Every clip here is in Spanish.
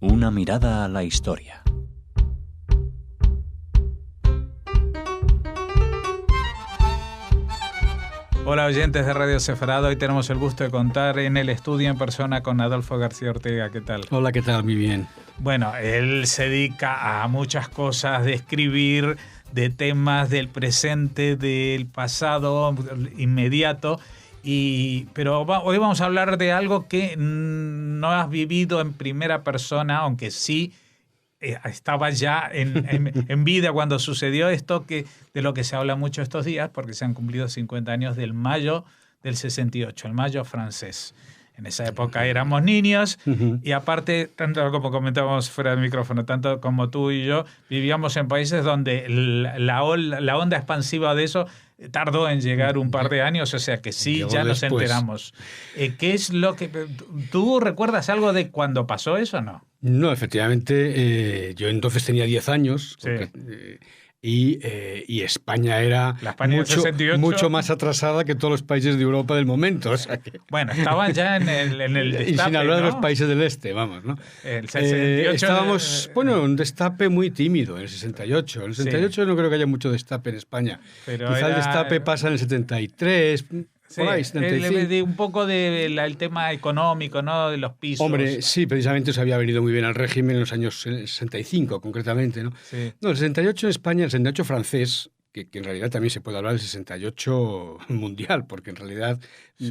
Una mirada a la historia. Hola oyentes de Radio Sefarado, hoy tenemos el gusto de contar en el estudio en persona con Adolfo García Ortega. ¿Qué tal? Hola, ¿qué tal? Muy bien. Bueno, él se dedica a muchas cosas, de escribir, de temas del presente, del pasado inmediato, pero hoy vamos a hablar de algo que no has vivido en primera persona, aunque sí estaba ya en vida cuando sucedió esto, de lo que se habla mucho estos días, porque se han cumplido 50 años del mayo del 68, el mayo francés. En esa época éramos niños y aparte, tanto como comentábamos fuera del micrófono, tanto como tú y yo, vivíamos en países donde la onda expansiva de eso tardó en llegar un par de años, o sea que sí, llegó ya después. Nos enteramos. ¿Qué es lo que... ¿Tú recuerdas algo de cuando pasó eso o no? No, efectivamente, yo entonces tenía 10 años. Sí. Y España era mucho más atrasada que todos los países de Europa del momento. O sea que... Bueno, estaban ya en el destape, y sin hablar, ¿no?, de los países del este, vamos, ¿no? El 68... estábamos, un destape muy tímido en el 68. En el 68 sí. No creo que haya mucho destape en España. Pero quizá el destape pasa en el 73... Sí, un poco del tema económico, ¿no? De los pisos. Hombre, sí, precisamente se había venido muy bien al régimen en los años 65, concretamente, ¿no? Sí. No, el 68 en España, el 68 francés, que en realidad también se puede hablar del 68 mundial, porque en realidad sí.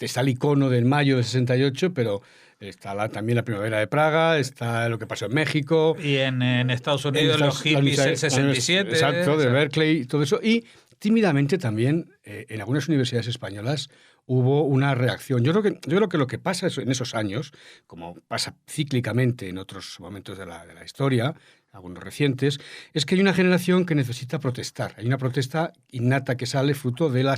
Está el icono del mayo del 68, pero está también la primavera de Praga, está lo que pasó en México. Y en Estados Unidos los hippies del 67. Exacto, de Berkeley, todo eso. Y tímidamente también en algunas universidades españolas hubo una reacción. Yo creo que lo que pasa en esos años, como pasa cíclicamente en otros momentos de la historia, algunos recientes, es que hay una generación que necesita protestar. Hay una protesta innata que sale fruto del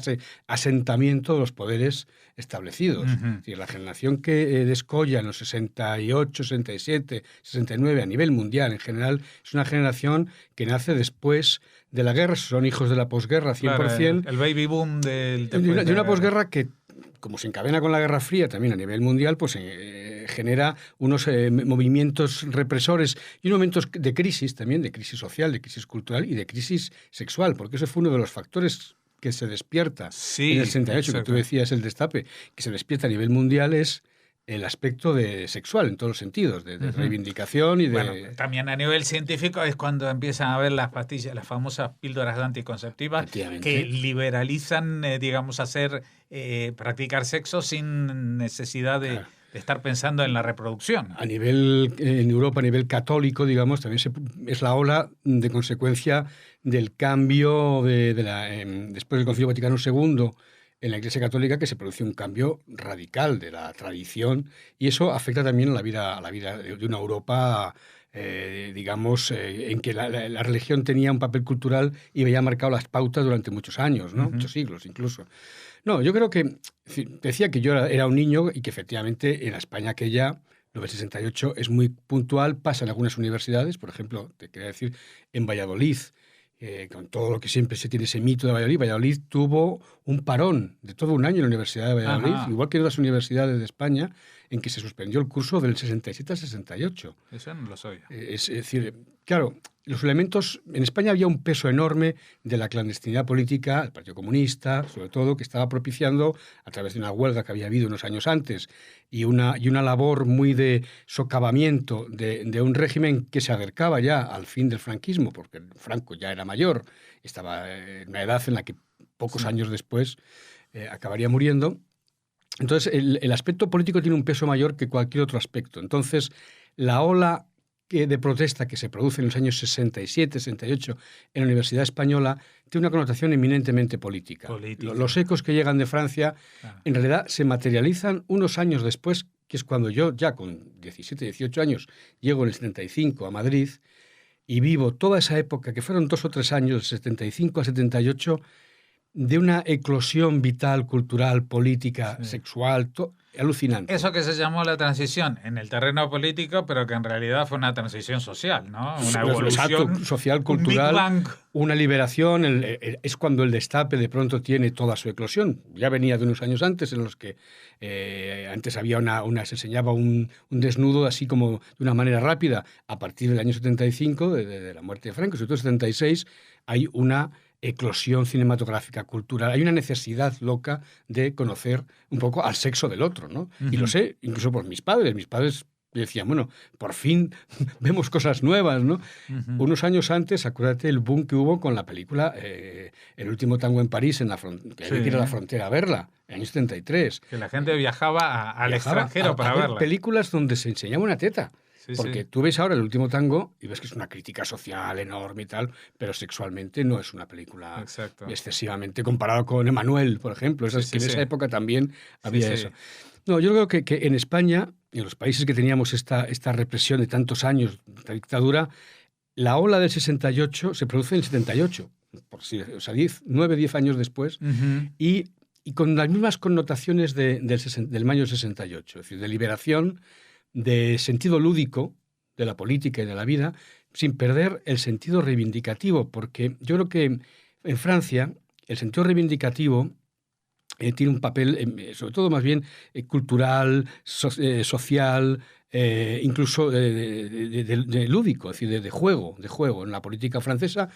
asentamiento de los poderes establecidos. Uh-huh. Es decir, la generación que descolla en los 68, 67, 69 a nivel mundial en general es una generación que nace después de la guerra, son hijos de la posguerra 100%. Claro, el baby boom de una posguerra que, como se encadena con la Guerra Fría también a nivel mundial, pues genera unos movimientos represores y unos momentos de crisis también, de crisis social, de crisis cultural y de crisis sexual, porque ese fue uno de los factores que se despierta en el 68, exacto. Que tú decías el destape, que se despierta a nivel mundial es el aspecto sexual en todos los sentidos, de reivindicación y de... Bueno, también a nivel científico es cuando empiezan a ver las pastillas, las famosas píldoras anticonceptivas que liberalizan, practicar sexo sin necesidad de estar pensando en la reproducción. En Europa, a nivel católico, digamos, también es la ola de consecuencia del cambio después del Concilio Vaticano II, en la Iglesia Católica, que se produce un cambio radical de la tradición y eso afecta también a la vida de una Europa, en que la religión tenía un papel cultural y había marcado las pautas durante muchos años, ¿no? Muchos siglos incluso. No, yo creo que, decía que yo era un niño y que efectivamente en la España aquella, lo del 68, es muy puntual, pasa en algunas universidades, por ejemplo, te quería decir, en Valladolid, con todo lo que siempre se tiene ese mito de Valladolid tuvo un parón de todo un año en la Universidad de Valladolid, igual que en otras universidades de España, en que se suspendió el curso del 67 al 68. Eso no lo sabía. Es decir, claro, los elementos... En España había un peso enorme de la clandestinidad política, el Partido Comunista, sobre todo, que estaba propiciando, a través de una huelga que había habido unos años antes, y una labor muy de socavamiento de un régimen que se acercaba ya al fin del franquismo, porque Franco ya era mayor, estaba en una edad en la que pocos años después acabaría muriendo. Entonces, el aspecto político tiene un peso mayor que cualquier otro aspecto. Entonces, la ola de protesta que se produce en los años 67, 68 en la Universidad Española tiene una connotación eminentemente política. Los ecos que llegan de Francia, en realidad, se materializan unos años después, que es cuando yo, ya con 17, 18 años, llego en el 75 a Madrid y vivo toda esa época, que fueron 2 o 3 años, de 75 a 78, de una eclosión vital, cultural, política, sexual, alucinante. Eso que se llamó la transición en el terreno político, pero que en realidad fue una transición social, ¿no? Una evolución. Exacto, social, cultural, Big Bang. una liberación. Es cuando el destape de pronto tiene toda su eclosión. Ya venía de unos años antes en los que antes había se enseñaba un desnudo así como de una manera rápida. A partir del año 75, de la muerte de Franco, sobre todo 76, hay una eclosión cinematográfica, cultural. Hay una necesidad loca de conocer un poco al sexo del otro, ¿no? Y lo sé, incluso por mis padres. Mis padres decían, bueno, por fin vemos cosas nuevas, ¿no? Unos años antes, acuérdate el boom que hubo con la película El último tango en París, que había que ir a la frontera a verla, en el año 73. Que la gente viajaba al extranjero para verla. Películas donde se enseñaba una teta. Porque tú ves ahora El último tango y ves que es una crítica social enorme y tal, pero sexualmente no es una película excesivamente comparado con Emanuel, por ejemplo. En esa época también había eso. No, yo creo que en España, y en los países que teníamos esta represión de tantos años de dictadura, la ola del 68 se produce en el 78, o sea, 9, 10 años después, y con las mismas connotaciones del mayo 68, es decir, de liberación, de sentido lúdico de la política y de la vida, sin perder el sentido reivindicativo, porque yo creo que en Francia el sentido reivindicativo tiene un papel, sobre todo más bien cultural, social, incluso de lúdico, es decir, de juego. En la política francesa,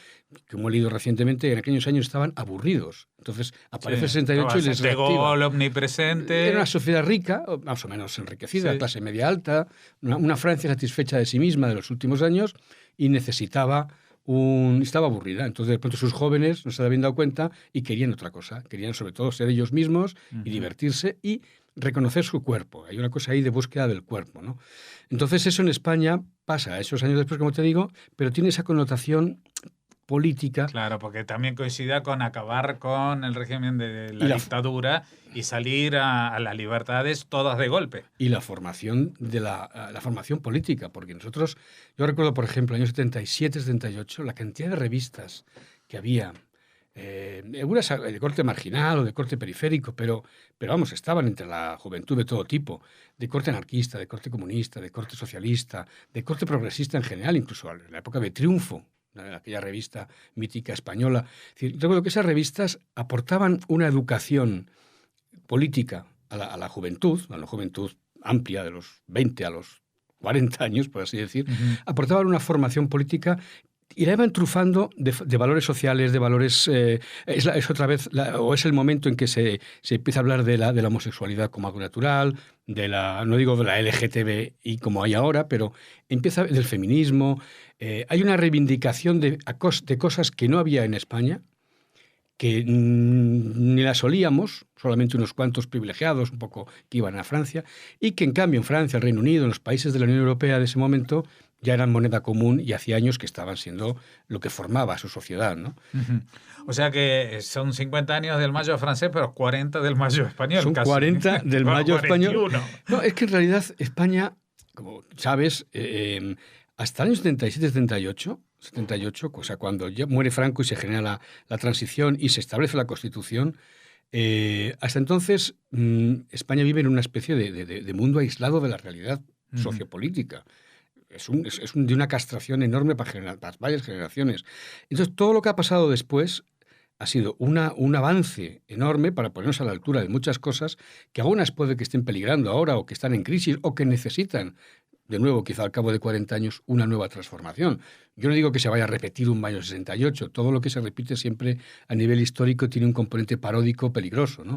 como he leído recientemente, en aquellos años estaban aburridos. Entonces aparece el 68 y les reactiva. De Gaulle omnipresente. Era una sociedad rica, más o menos enriquecida, clase media alta, una Francia satisfecha de sí misma de los últimos años y estaba aburrida. Entonces, de pronto, sus jóvenes no se habían dado cuenta y querían otra cosa. Querían, sobre todo, ser ellos mismos y divertirse y reconocer su cuerpo. Hay una cosa ahí de búsqueda del cuerpo, ¿no? Entonces, eso en España pasa esos años después, como te digo, pero tiene esa connotación política. Claro, porque también coincidía con acabar con el régimen de la dictadura y salir a las libertades todas de golpe. Y la formación la formación política, porque yo recuerdo, por ejemplo, en el año 77, 78, la cantidad de revistas que había, algunas de corte marginal o de corte periférico, pero vamos, estaban entre la juventud de todo tipo, de corte anarquista, de corte comunista, de corte socialista, de corte progresista en general, incluso en la época de Triunfo, aquella revista mítica española. Es decir, recuerdo que esas revistas aportaban una educación política a la juventud amplia, de los 20 a los 40 años, por así decir, aportaban una formación política y la iban trufando de valores sociales, de valores... es otra vez, o es el momento en que se empieza a hablar de la homosexualidad como algo natural, no digo de la LGTBI como hay ahora, pero empieza del feminismo. Hay una reivindicación de cosas que no había en España, que ni las olíamos, solamente unos cuantos privilegiados, un poco que iban a Francia, y que en cambio en Francia, el Reino Unido, en los países de la Unión Europea de ese momento, ya eran moneda común y hacía años que estaban siendo lo que formaba su sociedad, ¿no? O sea que son 50 años del mayo francés, pero 40 del mayo español. Son casi. 40 del mayo 41. español. No, es que en realidad España, como sabes, hasta el año 77-78, o sea, cuando ya muere Franco y se genera la transición y se establece la Constitución, hasta entonces España vive en una especie de mundo aislado de la realidad sociopolítica. Es de una castración enorme para varias generaciones. Entonces, todo lo que ha pasado después ha sido un avance enorme para ponernos a la altura de muchas cosas que algunas puede que estén peligrando ahora o que están en crisis o que necesitan, de nuevo, quizá al cabo de 40 años, una nueva transformación. Yo no digo que se vaya a repetir un mayo 68. Todo lo que se repite siempre a nivel histórico tiene un componente paródico peligroso, ¿no?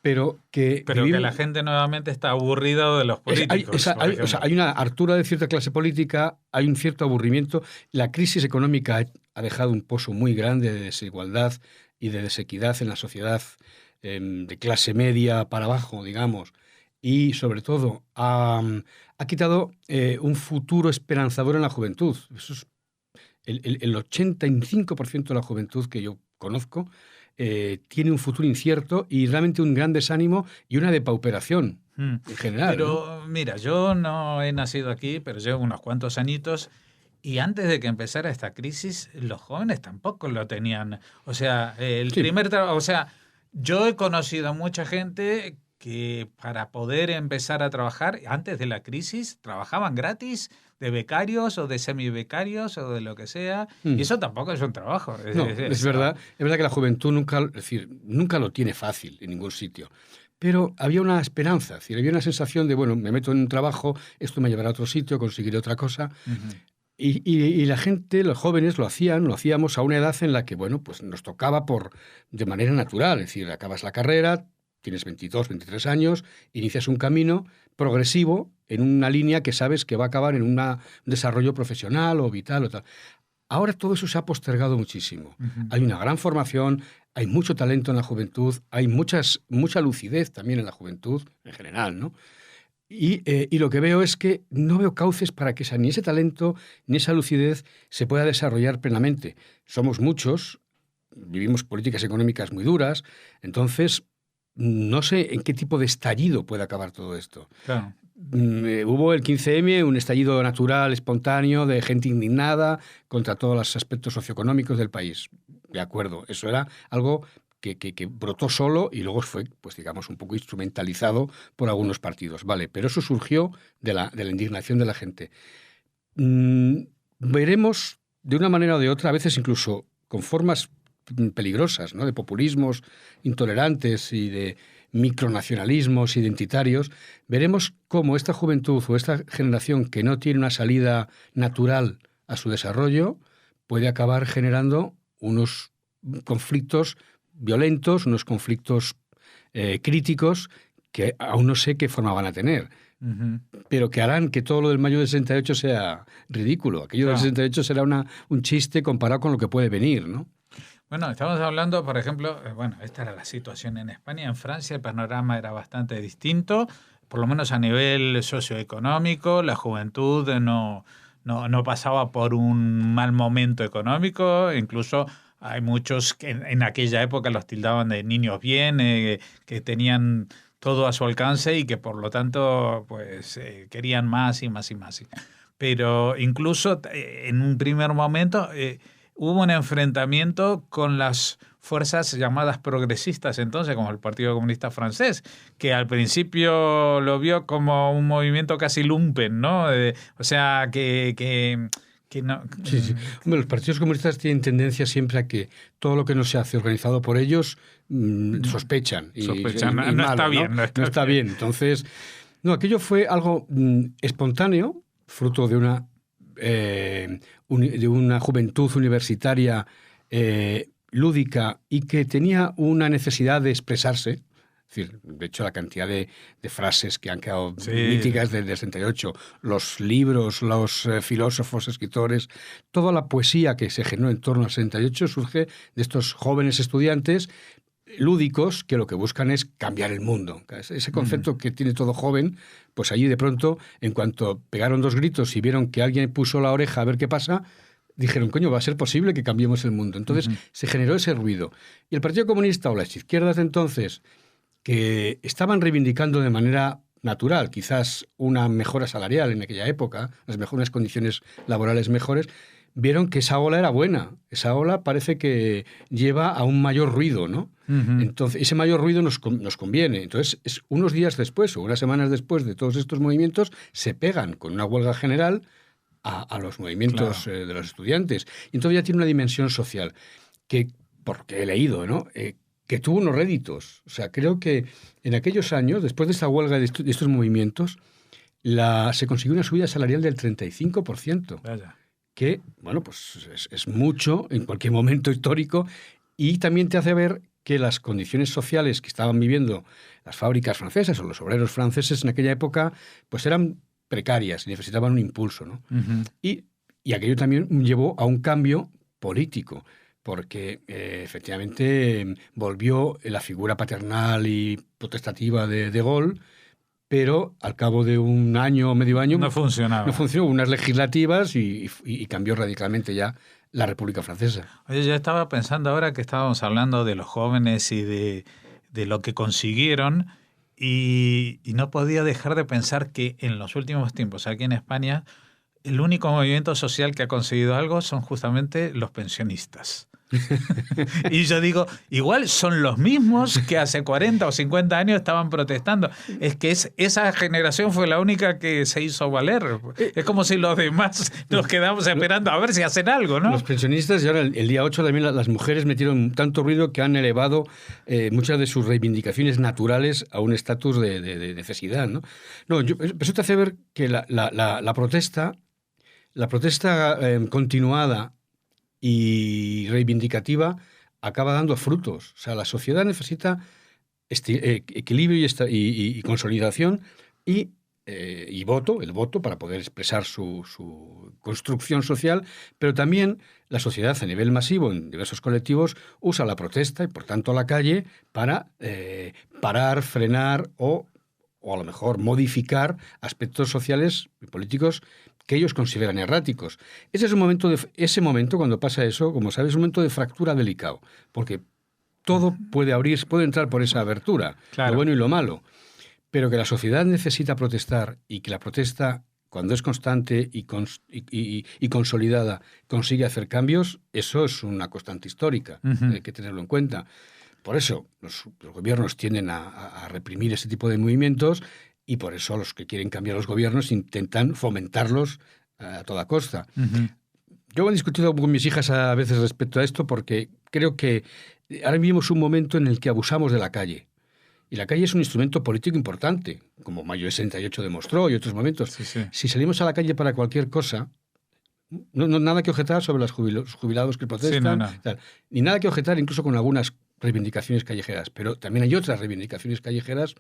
Pero que la gente nuevamente está aburrida de los políticos. Hay una hartura de cierta clase política, hay un cierto aburrimiento. La crisis económica ha dejado un pozo muy grande de desigualdad y de desequidad en la sociedad de clase media para abajo, digamos. Y, sobre todo, ha quitado un futuro esperanzador en la juventud. Eso es el 85% de la juventud que yo conozco tiene un futuro incierto y realmente un gran desánimo y una depauperación en general. Pero, ¿no? Mira, yo no he nacido aquí, pero llevo unos cuantos añitos Y antes de que empezara esta crisis, los jóvenes tampoco lo tenían. O sea, Sí. o sea, yo he conocido a mucha gente que para poder empezar a trabajar antes de la crisis trabajaban gratis de becarios o de semibecarios o de lo que sea. Y eso tampoco es un trabajo. No, es verdad que la juventud nunca lo tiene fácil en ningún sitio. Pero había una esperanza, es decir, había una sensación de, bueno, me meto en un trabajo, esto me llevará a otro sitio, conseguiré otra cosa. Y la gente, los jóvenes, lo hacíamos a una edad en la que, bueno, pues nos tocaba de manera natural. Es decir, acabas la carrera, tienes 22, 23 años, inicias un camino progresivo en una línea que sabes que va a acabar en un desarrollo profesional o vital o tal. Ahora todo eso se ha postergado muchísimo. Hay una gran formación, hay mucho talento en la juventud, hay mucha lucidez también en la juventud en general, ¿no? Y lo que veo es que no veo cauces para que ni ese talento ni esa lucidez se pueda desarrollar plenamente. Somos muchos, vivimos políticas económicas muy duras, entonces no sé en qué tipo de estallido puede acabar todo esto. Claro. Hubo el 15M, un estallido natural, espontáneo, de gente indignada contra todos los aspectos socioeconómicos del país. De acuerdo, eso era algo que brotó solo y luego fue, pues digamos, un poco instrumentalizado por algunos partidos. Vale, pero eso surgió de la indignación de la gente. Veremos de una manera o de otra, a veces incluso con formas peligrosas, ¿no?, de populismos intolerantes y de micronacionalismos identitarios, veremos cómo esta juventud o esta generación que no tiene una salida natural a su desarrollo puede acabar generando unos conflictos violentos, unos conflictos críticos que aún no sé qué forma van a tener, pero que harán que todo lo del mayo del 68 sea ridículo. Aquello del 68 será un chiste comparado con lo que puede venir, ¿no? Bueno, estamos hablando, por ejemplo, bueno, esta era la situación en España. En Francia el panorama era bastante distinto, por lo menos a nivel socioeconómico. La juventud no pasaba por un mal momento económico. Incluso hay muchos que en aquella época los tildaban de niños bien, que tenían todo a su alcance y que por lo tanto pues querían más y más y más. Pero incluso en un primer momento hubo un enfrentamiento con las fuerzas llamadas progresistas entonces, como el Partido Comunista Francés, que al principio lo vio como un movimiento casi lumpen, ¿no? O sea, que no... Sí. Hombre, los partidos comunistas tienen tendencia siempre a que todo lo que no se hace organizado por ellos sospechan. Sospechan, no malo, está bien. No está bien. Entonces, no, aquello fue algo espontáneo, fruto de una juventud universitaria lúdica y que tenía una necesidad de expresarse. Es decir, de hecho, la cantidad de frases que han quedado míticas desde el 68, los libros, los filósofos, escritores, toda la poesía que se generó en torno al 68 surge de estos jóvenes estudiantes lúdicos que lo que buscan es cambiar el mundo. Ese concepto que tiene todo joven, pues allí de pronto, en cuanto pegaron dos gritos y vieron que alguien puso la oreja a ver qué pasa, dijeron, coño, va a ser posible que cambiemos el mundo. Entonces se generó ese ruido. Y el Partido Comunista o las izquierdas de entonces, que estaban reivindicando de manera natural, quizás una mejora salarial en aquella época, unas condiciones laborales mejores, vieron que esa ola era buena. Esa ola parece que lleva a un mayor ruido, ¿no? Entonces, ese mayor ruido nos conviene. Entonces, unos días después o unas semanas después de todos estos movimientos, se pegan con una huelga general a los movimientos de los estudiantes. Y entonces ya tiene una dimensión social que, porque he leído, ¿no?, que tuvo unos réditos. O sea, creo que en aquellos años, después de esta huelga de estos movimientos, se consiguió una subida salarial del 35%. Vaya. Que, bueno, pues es mucho en cualquier momento histórico y también te hace ver que las condiciones sociales que estaban viviendo las fábricas francesas o los obreros franceses en aquella época, pues eran precarias y necesitaban un impulso, ¿no? Y aquello también llevó a un cambio político, porque efectivamente volvió la figura paternal y potestativa de De Gaulle, pero al cabo de un año o medio año no funcionaba. No funcionó, unas legislativas y cambió radicalmente ya la República Francesa. Oye, yo estaba pensando ahora que estábamos hablando de los jóvenes y de lo que consiguieron y no podía dejar de pensar que en los últimos tiempos aquí en España el único movimiento social que ha conseguido algo son justamente los pensionistas. Y yo digo, igual son los mismos que hace 40 o 50 años estaban protestando. Es que esa generación fue la única que se hizo valer. Es como si los demás nos quedamos esperando a ver si hacen algo, ¿no? Los pensionistas, y ahora el día 8 también las mujeres metieron tanto ruido que han elevado muchas de sus reivindicaciones naturales a un estatus de necesidad, ¿no? No, eso te hace ver que la protesta continuada y reivindicativa acaba dando frutos. O sea, la sociedad necesita equilibrio y consolidación y el voto para poder expresar su construcción social, pero también la sociedad a nivel masivo en diversos colectivos usa la protesta y por tanto la calle para parar, frenar o a lo mejor modificar aspectos sociales y políticos que ellos consideran erráticos. Ese momento cuando pasa eso, como sabes, es un momento de fractura delicado, porque todo puede entrar por esa abertura, claro, lo bueno y lo malo, pero que la sociedad necesita protestar y que la protesta, cuando es constante y consolidada, consigue hacer cambios, eso es una constante histórica, hay que tenerlo en cuenta. Por eso los gobiernos tienden a reprimir ese tipo de movimientos. Y por eso los que quieren cambiar los gobiernos intentan fomentarlos a toda costa. Uh-huh. Yo he discutido con mis hijas a veces respecto a esto porque creo que ahora vivimos un momento en el que abusamos de la calle. Y la calle es un instrumento político importante, como Mayo de 68 demostró y otros momentos. Sí, sí. Si salimos a la calle para cualquier cosa, no nada que objetar sobre los jubilados que protestan, sí, no. Ni nada que objetar incluso con algunas reivindicaciones callejeras. Pero también hay otras reivindicaciones callejeras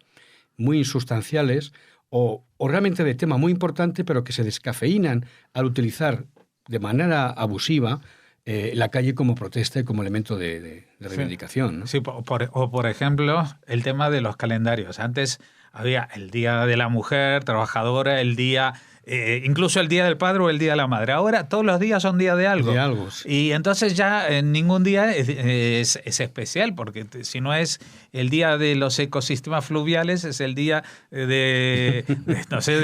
muy insustanciales o realmente de tema muy importante, pero que se descafeínan al utilizar de manera abusiva la calle como protesta y como elemento de reivindicación, ¿no? Sí, por ejemplo, el tema de los calendarios. Antes había el Día de la Mujer Trabajadora, el día... incluso el Día del Padre o el Día de la Madre. Ahora todos los días son día de algo. De algo, sí. Y entonces ya ningún día es especial, porque si no es el Día de los ecosistemas fluviales, es el día de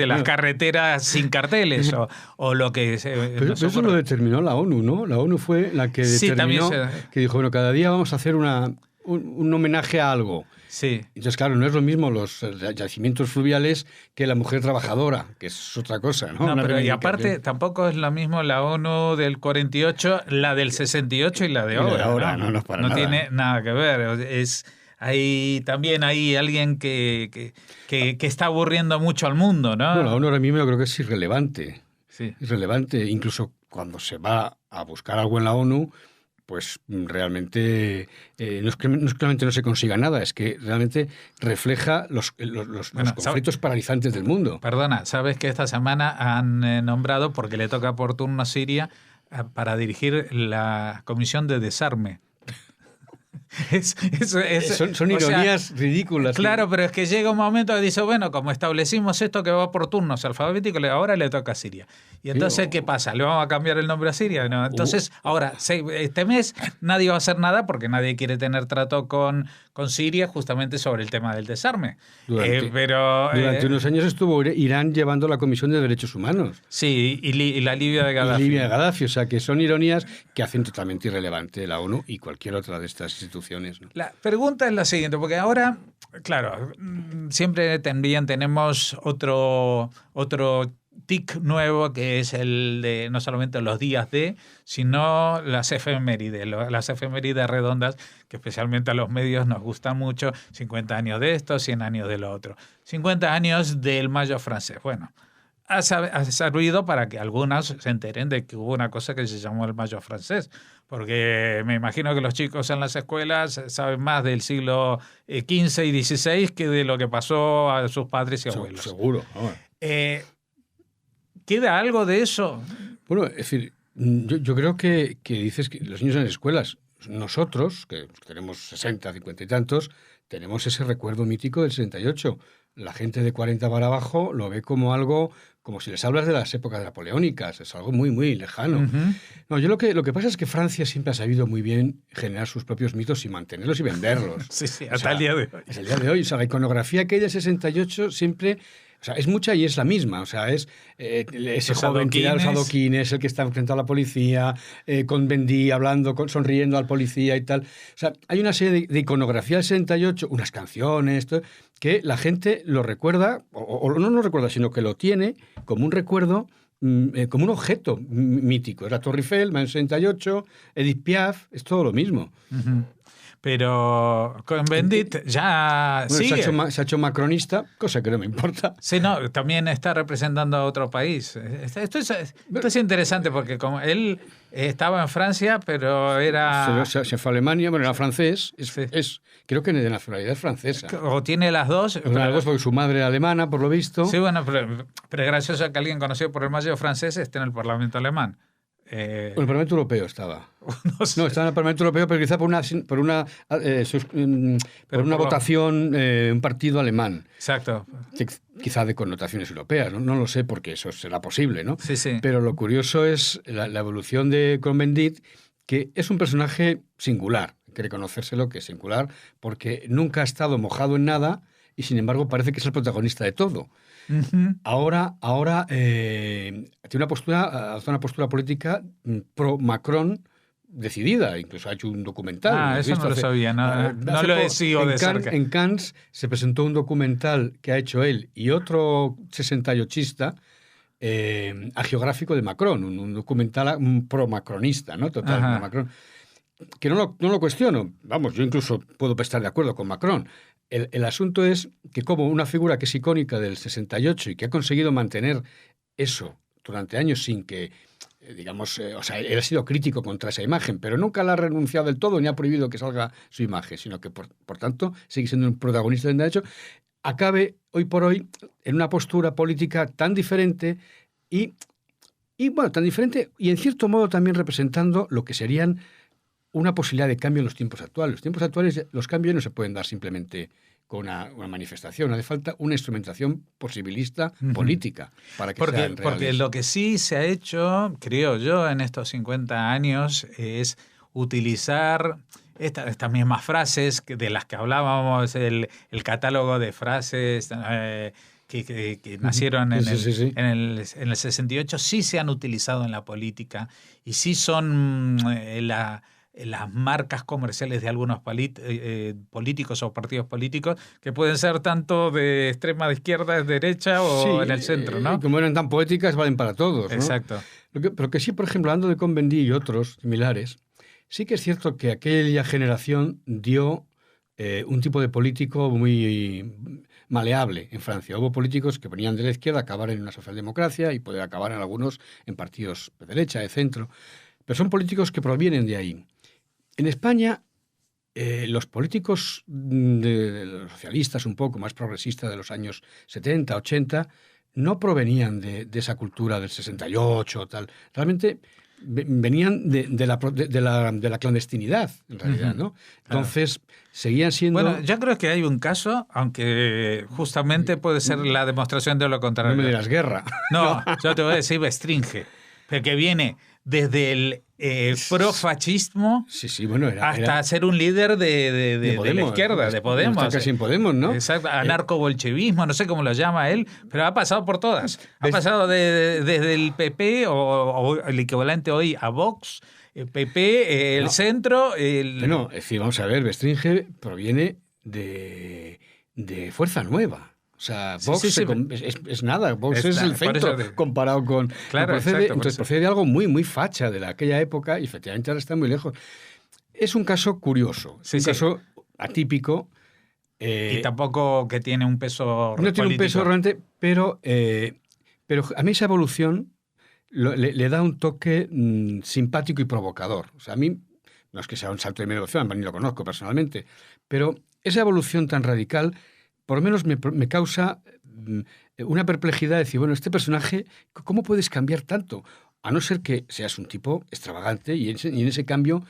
las carreteras sin carteles o lo que... Pero eso lo determinó la ONU, ¿no? La ONU fue la que determinó, que dijo, bueno, cada día vamos a hacer un homenaje a algo. Sí. Entonces, claro, no es lo mismo los yacimientos fluviales que la mujer trabajadora, que es otra cosa, ¿no? No, pero y aparte tampoco es lo mismo la ONU del 48, la del 68 y la de ahora. No tiene nada que ver. También hay alguien que está aburriendo mucho al mundo, ¿no? No, la ONU ahora mismo yo creo que es irrelevante. Sí. Irrelevante. Incluso cuando se va a buscar algo en la ONU, pues realmente no es que no se consiga nada, es que realmente refleja los conflictos paralizantes del mundo. Perdona, sabes que esta semana han nombrado, porque le toca por turno a Siria, para dirigir la Comisión de Desarme. Son ironías ridículas. Claro, pero es que llega un momento que dice, bueno, como establecimos esto que va por turnos alfabéticos, ahora le toca a Siria. Y entonces, ¿qué pasa? ¿Le vamos a cambiar el nombre a Siria? No. Entonces, ahora, este mes nadie va a hacer nada porque nadie quiere tener trato con Siria justamente sobre el tema del desarme. Durante unos años estuvo Irán llevando la Comisión de Derechos Humanos. Sí, y la Libia de Gaddafi. Libia de Gaddafi, o sea, que son ironías que hacen totalmente irrelevante la ONU y cualquier otra de estas instituciones, ¿no? La pregunta es la siguiente, porque ahora, claro, siempre también tenemos otro tic nuevo, que es el de no solamente los días de, sino las efemérides redondas, que especialmente a los medios nos gustan mucho, 50 años de esto, 100 años de lo otro. 50 años del Mayo francés. Bueno, ha servido para que algunos se enteren de que hubo una cosa que se llamó el Mayo francés, porque me imagino que los chicos en las escuelas saben más del siglo XV y XVI que de lo que pasó a sus padres y abuelos. Seguro. ¿Queda algo de eso? Bueno, es decir, yo creo que dices que los niños en las escuelas, nosotros, que tenemos 60, 50 y tantos, tenemos ese recuerdo mítico del 68. La gente de 40 para abajo lo ve como algo, como si les hablas de las épocas napoleónicas, es algo muy, muy lejano. Uh-huh. No, yo lo que pasa es que Francia siempre ha sabido muy bien generar sus propios mitos y mantenerlos y venderlos. Sí, hasta el día de hoy. Es el día de hoy. O sea, la iconografía que hay del 68 siempre O sea, es mucha y es la misma. O sea, es ese joven que da los adoquines, el que está enfrentado a la policía, con Bendí hablando, sonriendo al policía y tal. O sea, hay una serie de iconografía del 68, unas canciones, todo, que la gente lo recuerda, o no lo recuerda, sino que lo tiene como un recuerdo, como un objeto mítico. Era Torre Eiffel, en 68, Edith Piaf, es todo lo mismo. Uh-huh. Pero con Bendit ya sigue. Se ha hecho macronista, cosa que no me importa. Sí, no, también está representando a otro país. Esto es interesante porque como él estaba en Francia, pero era... Se fue a Alemania, bueno, era francés, creo que de nacionalidad francesa. O tiene las dos. Las dos porque su madre era alemana, por lo visto. Sí, bueno, pero es gracioso que alguien conocido por el mayo francés esté en el Parlamento alemán. El Parlamento Europeo estaba. No, estaba en el Parlamento Europeo, pero quizá por una votación, un partido alemán. Exacto. Quizá de connotaciones europeas, ¿no? No lo sé porque eso será posible, ¿no? Sí, sí. Pero lo curioso es la evolución de Cohn-Bendit, que es un personaje singular. Hay que reconocérselo que es singular porque nunca ha estado mojado en nada y sin embargo parece que es el protagonista de todo. Uh-huh. Ahora tiene una postura política pro Macron decidida, incluso ha hecho un documental. Eso no lo sabía, no lo he seguido de cerca. En Cannes se presentó un documental que ha hecho él y otro 68ista agiográfico de Macron, un documental pro-macronista, ¿no? Total, Macron. Que no lo cuestiono, vamos, yo incluso puedo estar de acuerdo con Macron. El asunto es que como una figura que es icónica del 68 y que ha conseguido mantener eso durante años sin que, digamos, o sea, él ha sido crítico contra esa imagen, pero nunca la ha renunciado del todo ni ha prohibido que salga su imagen, sino que, por tanto, sigue siendo un protagonista del derecho, acabe hoy por hoy en una postura política tan diferente y bueno, tan diferente y en cierto modo también representando lo que serían una posibilidad de cambio en los tiempos actuales. Los tiempos actuales, los cambios no se pueden dar simplemente con una manifestación. Hace falta una instrumentación posibilista política para que sean reales. Porque lo que sí se ha hecho, creo yo, en estos 50 años es utilizar estas mismas frases de las que hablábamos, el catálogo de frases que nacieron en el 68, sí se han utilizado en la política y sí son las marcas comerciales de algunos políticos o partidos políticos que pueden ser tanto de extrema de izquierda, de derecha o en el centro, ¿no? Como eran tan poéticas, valen para todos, ¿no? Exacto. Pero que sí, por ejemplo, hablando de Cohn-Bendit y otros similares, sí que es cierto que aquella generación dio un tipo de político muy maleable en Francia. Hubo políticos que venían de la izquierda, acabaron en una socialdemocracia y poder acabar en algunos en partidos de derecha, de centro. Pero son políticos que provienen de ahí. En España, los políticos de los socialistas un poco más progresistas de los años 70, 80, no provenían de esa cultura del 68 o tal. Realmente venían de la clandestinidad, en realidad, ¿no? Entonces, seguían siendo... Bueno, yo creo que hay un caso, aunque justamente puede ser la demostración de lo contrario. No me dirás guerra. No, yo te voy a decir Bestringe, que viene desde el profascismo hasta ser un líder de Podemos, la izquierda, de Podemos. Está casi en Podemos, ¿no? Exacto, anarcobolchevismo, no sé cómo lo llama él, pero ha pasado por todas. Ha pasado desde el PP o el equivalente hoy a Vox, el PP, el centro... No, es decir, vamos a ver, Bestringe proviene de Fuerza Nueva. O sea, Vox es nada, Vox es el centro comparado con... Claro, procede de algo muy, muy facha de aquella época y efectivamente ahora está muy lejos. Es un caso curioso, un caso atípico. Y tampoco que tiene un peso No tiene un peso realmente, pero a mí esa evolución le da un toque simpático y provocador. O sea, a mí, no es que sea un salto de media evolución, ni lo conozco personalmente, pero esa evolución tan radical... por lo menos me causa una perplejidad de decir, bueno, este personaje, ¿cómo puedes cambiar tanto? A no ser que seas un tipo extravagante y en ese cambio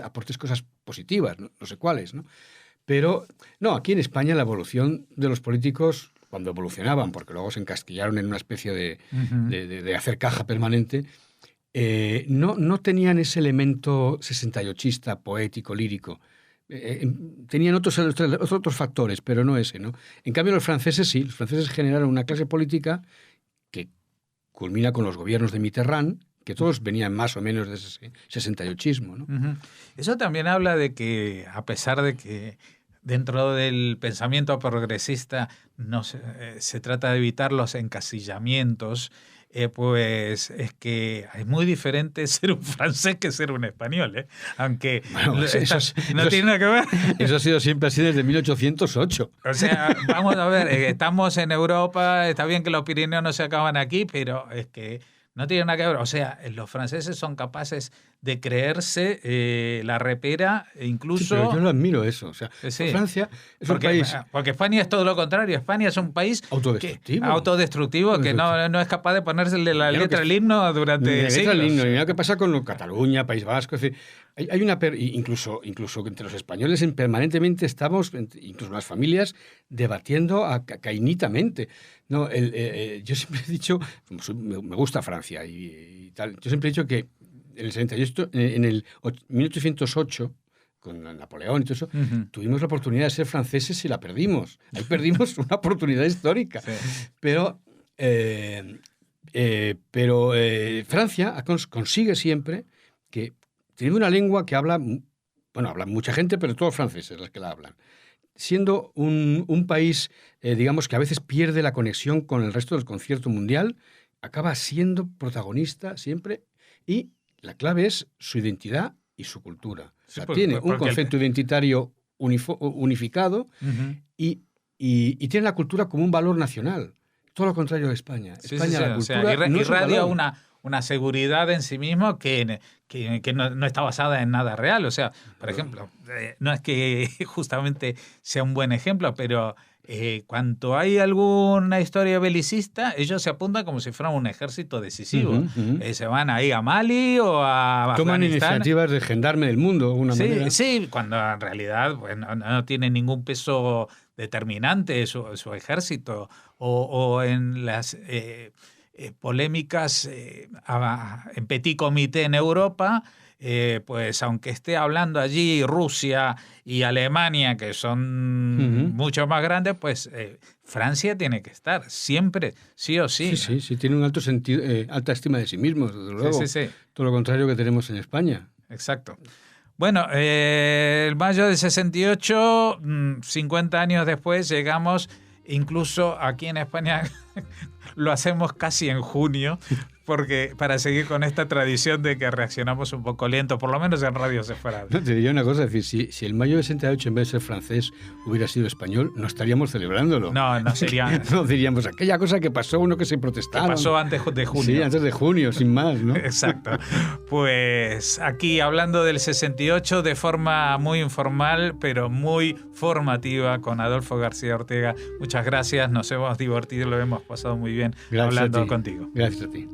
aportes cosas positivas, no sé cuáles, ¿no? Pero, no, aquí en España la evolución de los políticos, cuando evolucionaban, porque luego se encasquillaron en una especie de hacer caja permanente, no tenían ese elemento 68ista, poético, lírico. tenían otros factores, pero no ese, ¿no? En cambio, los franceses sí. Los franceses generaron una clase política que culmina con los gobiernos de Mitterrand, que todos venían más o menos de ese 68ismo, ¿no? Uh-huh. Eso también habla de que, a pesar de que dentro del pensamiento progresista no se trata de evitar los encasillamientos, pues es que es muy diferente ser un francés que ser un español, ¿eh? Aunque bueno, no tiene nada que ver. Eso ha sido siempre así desde 1808. O sea, vamos a ver, estamos en Europa, está bien que los Pirineos no se acaban aquí, pero es que no tiene nada que ver. O sea, los franceses son capaces de creerse la repera, incluso... Sí, pero yo lo admiro eso. O sea, sí, Francia es un país... Porque España es todo lo contrario. España es un país autodestructivo que no es capaz de ponerse la letra del himno durante siglos. Y mira qué pasa con Cataluña, País Vasco. Es decir, hay una... Incluso entre los españoles permanentemente estamos, incluso las familias, debatiendo cainitamente. No, yo siempre he dicho... Me gusta Francia y tal. Yo siempre he dicho que en el 1808, con Napoleón y todo eso, tuvimos la oportunidad de ser franceses y la perdimos. Ahí perdimos una oportunidad histórica. Sí. Pero Francia consigue siempre que, teniendo una lengua que habla mucha gente, pero todos franceses los que la hablan, siendo un país, digamos, que a veces pierde la conexión con el resto del concierto mundial, acaba siendo protagonista siempre, y la clave es su identidad y su cultura. O sea, tiene un concepto identitario unificado y tiene la cultura como un valor nacional. Todo lo contrario de España. España, la cultura irradia una seguridad en sí mismo que no está basada en nada real. O sea, por ejemplo, no es que justamente sea un buen ejemplo, pero... cuando hay alguna historia belicista, ellos se apuntan como si fueran un ejército decisivo. Se van ahí a Mali o a Toman Afganistán. Iniciativas de gendarme del mundo, de alguna manera. Sí, cuando en realidad no tiene ningún peso determinante su ejército. O en las polémicas en petit comité en Europa... pues aunque esté hablando allí Rusia y Alemania, que son mucho más grandes, pues Francia tiene que estar siempre, sí o sí. Sí, tiene un alta estima de sí mismo, desde luego. Sí. Todo lo contrario que tenemos en España. Exacto. Bueno, el mayo del 68, 50 años después, llegamos, incluso aquí en España lo hacemos casi en junio, porque para seguir con esta tradición de que reaccionamos un poco lento, por lo menos en Radio Sefarad. No, te diría una cosa, es decir, si el mayo del 68 en vez de ser francés hubiera sido español, no estaríamos celebrándolo. No sería... No diríamos aquella cosa que pasó, uno que se protestaron. Que pasó antes de junio. Sí, antes de junio, sin más, ¿no? Exacto. Pues aquí hablando del 68 de forma muy informal, pero muy formativa, con Adolfo García Ortega. Muchas gracias, nos hemos divertido, lo hemos pasado muy bien hablando contigo. Gracias a ti.